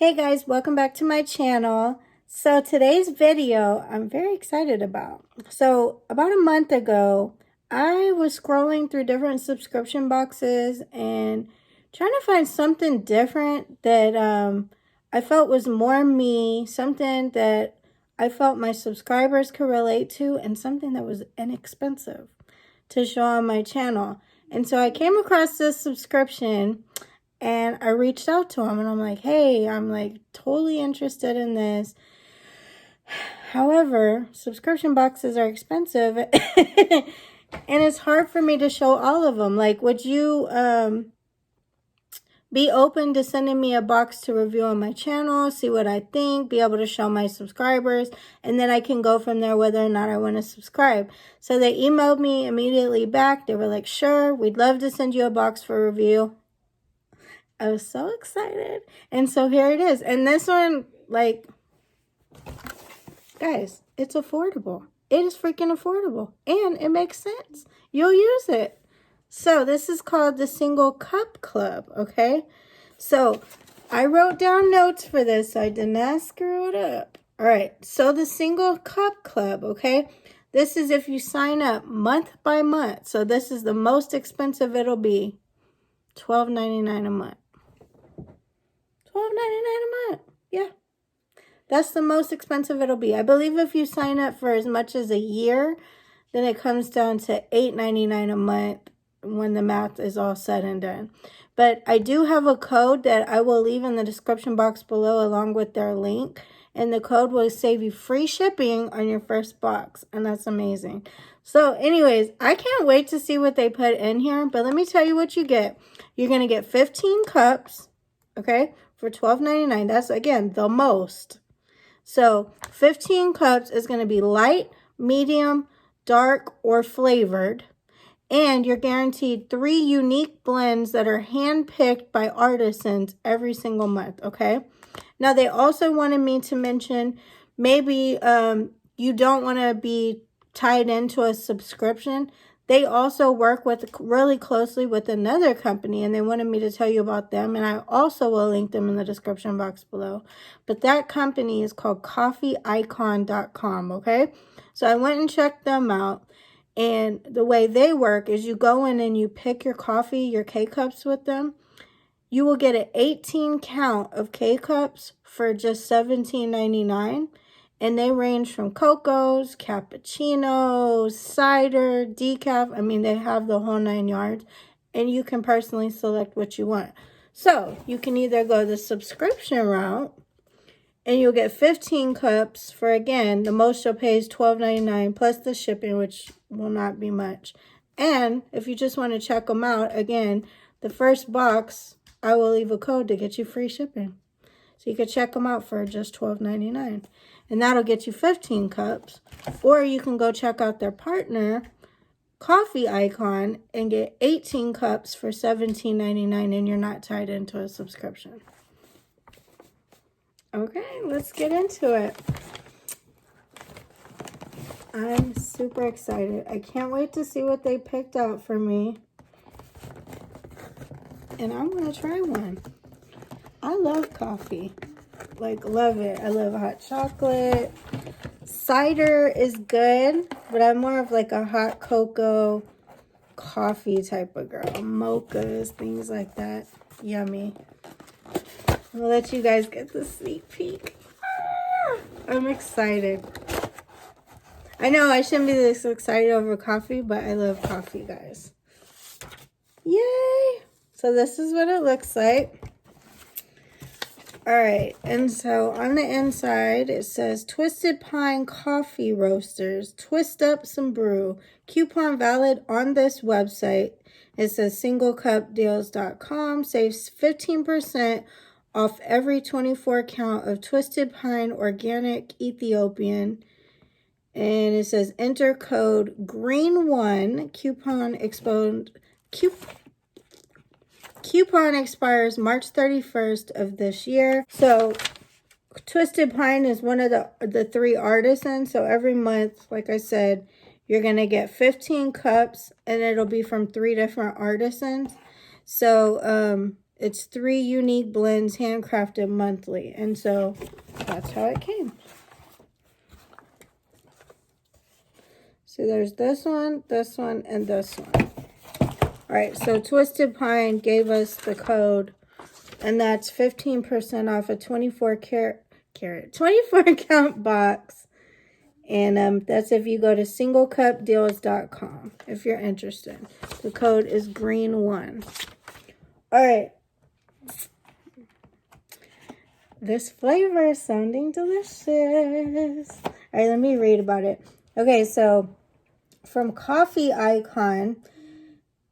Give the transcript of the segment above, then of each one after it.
Hey guys, welcome back to my channel. So today's video I'm very excited about. So about a month ago, I was scrolling through different subscription boxes and trying to find something different that I felt was more me, something that I felt my subscribers could relate to, and something that was inexpensive to show on my channel. And so I came across this subscription and I reached out to him and I'm like, hey, I'm like totally interested in this. However, subscription boxes are expensive and it's hard for me to show all of them. Like, would you be open to sending me a box to review on my channel, see what I think, be able to show my subscribers, and then I can go from there whether or not I want to subscribe. So they emailed me immediately back. They were like, sure, we'd love to send you a box for review. I was so excited. And so here it is. And this one, like, guys, it's affordable. It is freaking affordable. And it makes sense. You'll use it. So this is called the Single Cup Club, okay? So I wrote down notes for this so I did not screw it up. All right. So the Single Cup Club, okay? This is if you sign up month by month. So this is the most expensive it'll be. $12.99 a month. $12.99 a month. Yeah. That's the most expensive it'll be. I believe if you sign up for as much as a year, then it comes down to $8.99 a month when the math is all said and done. But I do have a code that I will leave in the description box below along with their link. And the code will save you free shipping on your first box. And that's amazing. So anyways, I can't wait to see what they put in here. But let me tell you what you get. You're going to get 15 cups, okay, for $12.99. That's, again, the most. So 15 cups is going to be light, medium, dark, or flavored. And you're guaranteed 3 unique blends that are hand-picked by artisans every single month, okay? Now, they also wanted me to mention maybe you don't want to be tied into a subscription. They also work with really closely with another company, and they wanted me to tell you about them. And I also will link them in the description box below. But that company is called coffeeicon.com, okay? So I went and checked them out. And the way they work is you go in and you pick your coffee, your K-Cups with them. You will get an 18 count of K-Cups for just $17.99. And they range from cocos, cappuccinos, cider, decaf. I mean, they have the whole 9 yards. And you can personally select what you want. So, you can either go the subscription route. And you'll get 15 cups for, again, the most you'll pay is $12.99 plus the shipping, which will not be much. And if you just want to check them out, again, the first box, I will leave a code to get you free shipping. So you can check them out for just $12.99. And that'll get you 15 cups. Or you can go check out their partner, Coffee Icon, and get 18 cups for $17.99, and you're not tied into a subscription. Okay, let's get into it. I'm super excited. I can't wait to see what they picked out for me. And I'm going to try one. I love coffee. Like, love it. I love hot chocolate. Cider is good, but I'm more of like a hot cocoa coffee type of girl. Mochas, things like that. Yummy. I'll let you guys get the sneak peek. I'm excited. I know I shouldn't be this excited over coffee, but I love coffee, guys. Yay! So this is what it looks like. Alright, and so on the inside, it says Twisted Pine Coffee Roasters. Twist up some brew. Coupon valid on this website. It says singlecupdeals.com. Saves 15% off every 24 count of Twisted Pine Organic Ethiopian. And it says enter code GREEN1. Coupon expires March 31st of this year. So Twisted Pine is one of the 3 artisans. So every month, like I said, you're going to get 15 cups and it'll be from 3 different artisans. So It's 3 unique blends handcrafted monthly. And so that's how it came. So there's this one, and this one. All right, so Twisted Pine gave us the code, and that's 15% off a 24 count box. And that's if you go to singlecupdeals.com if you're interested. The code is green1. All right. This flavor is sounding delicious. All right, let me read about it. Okay, so from Coffee Icon,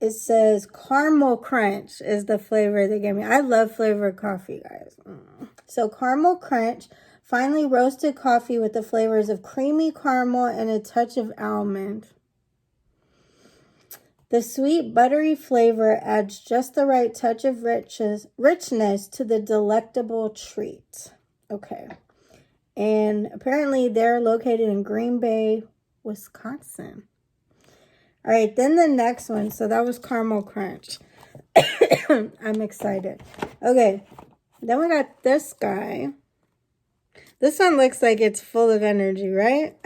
it says caramel crunch is the flavor they gave me. I love flavored coffee, guys. So caramel crunch, finely roasted coffee with the flavors of creamy caramel and a touch of almond. The sweet, buttery flavor adds just the right touch of richness to the delectable treat. Okay. And apparently they're located in Green Bay, Wisconsin. All right, then the next one. So that was Caramel Crunch. I'm excited. Okay, then we got this guy. This one looks like it's full of energy, right?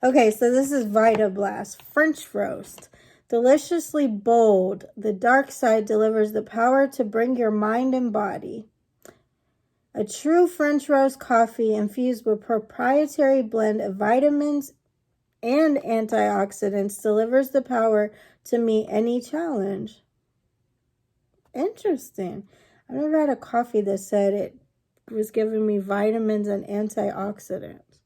Okay, so this is Vita Blast French Roast. Deliciously bold, the dark side delivers the power to bring your mind and body. A true French roast coffee infused with proprietary blend of vitamins and antioxidants delivers the power to meet any challenge. Interesting. I've never had a coffee that said it was giving me vitamins and antioxidants.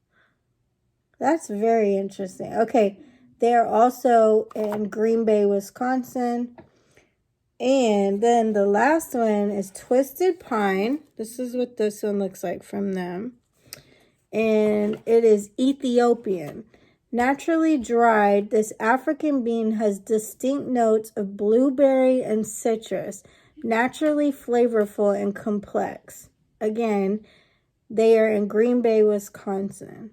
That's very interesting. Okay, they are also in Green Bay, Wisconsin. And then the last one is Twisted Pine. This is what this one looks like from them. And it is Ethiopian. Naturally dried, this African bean has distinct notes of blueberry and citrus, naturally flavorful and complex. Again, they are in Green Bay, Wisconsin.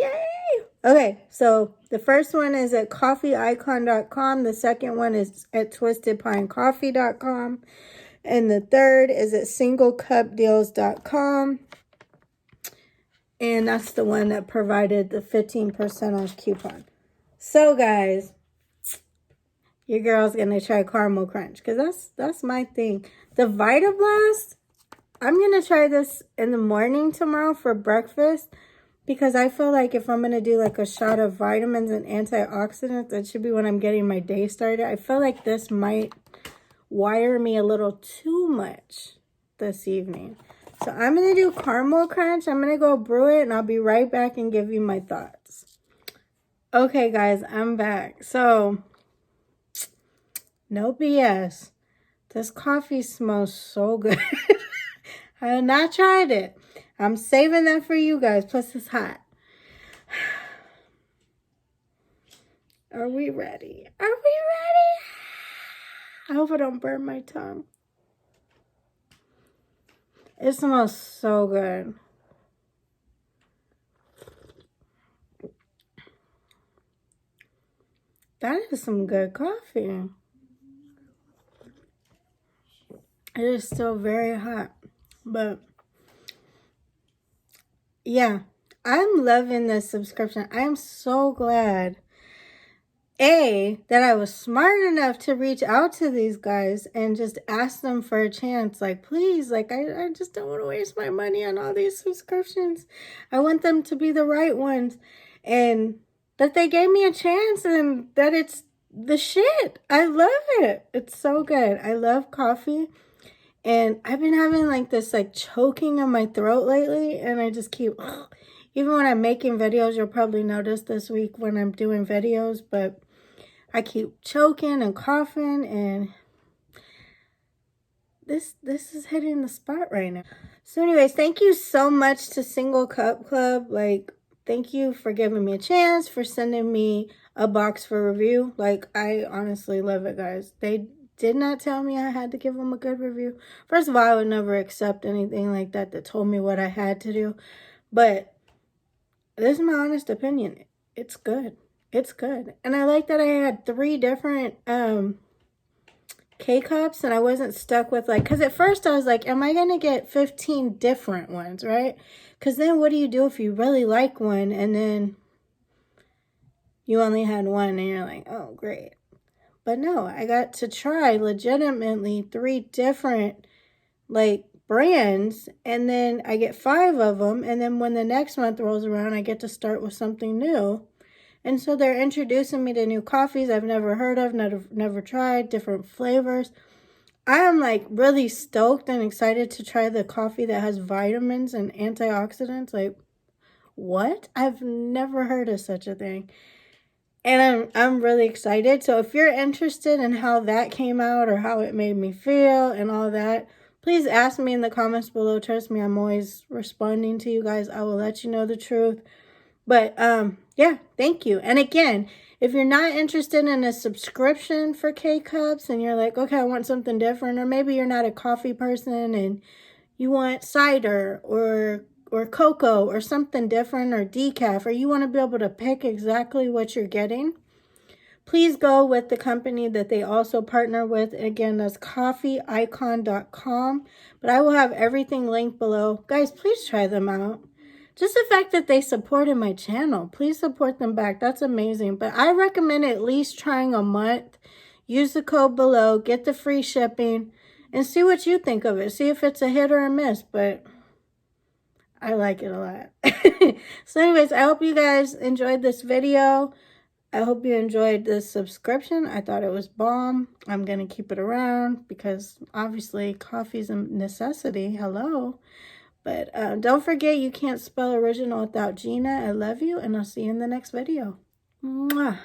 Yay! Okay, so the first one is at coffeeicon.com. The second one is at twistedpinecoffee.com. And the third is at singlecupdeals.com. And that's the one that provided the 15% off coupon. So, guys, your girl's going to try Caramel Crunch because that's my thing. The Vita Blast, I'm going to try this in the morning tomorrow for breakfast because I feel like if I'm going to do like a shot of vitamins and antioxidants, that should be when I'm getting my day started. I feel like this might wire me a little too much this evening. So I'm going to do Caramel Crunch. I'm going to go brew it, and I'll be right back and give you my thoughts. Okay, guys, I'm back. So, no BS. This coffee smells so good. I have not tried it. I'm saving that for you guys. Plus, it's hot. Are we ready? Are we ready? I hope I don't burn my tongue. It smells so good. That is some good coffee. It is still very hot. But, yeah. I'm loving this subscription. I am so glad, that I was smart enough to reach out to these guys and just ask them for a chance. Like, please, like, I just don't want to waste my money on all these subscriptions. I want them to be the right ones. And that they gave me a chance and that it's the shit. I love it. It's so good. I love coffee. And I've been having like this like choking in my throat lately. And I just keep, even when I'm making videos, you'll probably notice this week when I'm doing videos, but I keep choking and coughing, and this is hitting the spot right now. So anyways, thank you so much to Single Cup Club. Like, thank you for giving me a chance, for sending me a box for review. Like, I honestly love it, guys. They did not tell me I had to give them a good review. First of all, I would never accept anything like that told me what I had to do. But this is my honest opinion. It's good. It's good. And I like that I had 3 different K-Cups and I wasn't stuck with like, because at first I was like, am I going to get 15 different ones, right? Because then what do you do if you really like one and then you only had one and you're like, oh, great. But no, I got to try legitimately 3 different like brands, and then I get 5 of them, and then when the next month rolls around, I get to start with something new. And so they're introducing me to new coffees I've never heard of, never tried, different flavors. I am like really stoked and excited to try the coffee that has vitamins and antioxidants. Like, what? I've never heard of such a thing. And I'm really excited. So if you're interested in how that came out or how it made me feel and all that, please ask me in the comments below. Trust me, I'm always responding to you guys. I will let you know the truth. But yeah, thank you. And again, if you're not interested in a subscription for K-Cups and you're like, okay, I want something different, or maybe you're not a coffee person and you want cider or cocoa or something different or decaf, or you want to be able to pick exactly what you're getting, please go with the company that they also partner with. Again, that's coffeeicon.com. But I will have everything linked below. Guys, please try them out. Just the fact that they supported my channel, please support them back. That's amazing. But I recommend at least trying a month. Use the code below, get the free shipping, and see what you think of it. See if it's a hit or a miss. But I like it a lot. So anyways, I hope you guys enjoyed this video. I hope you enjoyed this subscription. I thought it was bomb. I'm going to keep it around because obviously coffee's a necessity. Hello. But don't forget, you can't spell original without Gina. I love you, and I'll see you in the next video. Mwah.